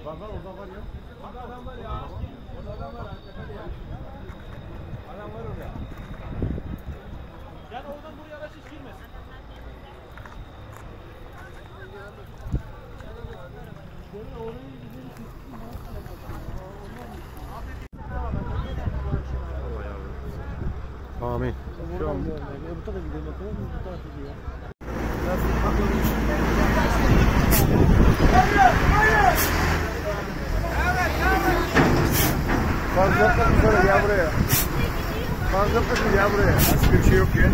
Var orada var ya. Adam var ya. Orada adam var arkada ya. Adam var orada. Yani oradan buraya araç hiç girmesin. Amin. Şu an bu tarafa gidiyor bakalım bu tarafa gidiyor. Fazla yapma ya buraya. Fazla yapma ya buraya. Başka bir şey yok ya.